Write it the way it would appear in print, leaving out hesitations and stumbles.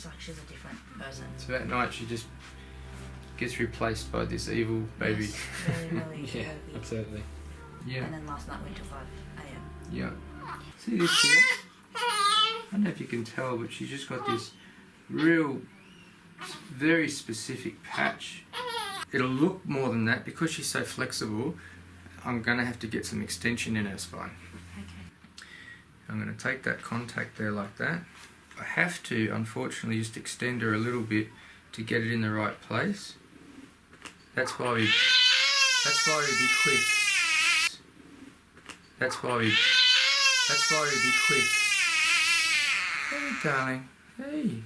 looks like she's a different person. So that night she just gets replaced by this evil baby. Yes, really, Yeah, really. absolutely. Yeah. And then last night went to 5 a.m. Yeah. See this here? I don't know if you can tell, but she's just got this real, very specific patch. It'll look more than that because she's so flexible. I'm going to have to get some extension in her spine. Okay. I'm going to take that contact there like that. I have to, unfortunately, just extend her a little bit to get it in the right place. That's why we be quick. That's why we be quick. Hey, darling. Hey.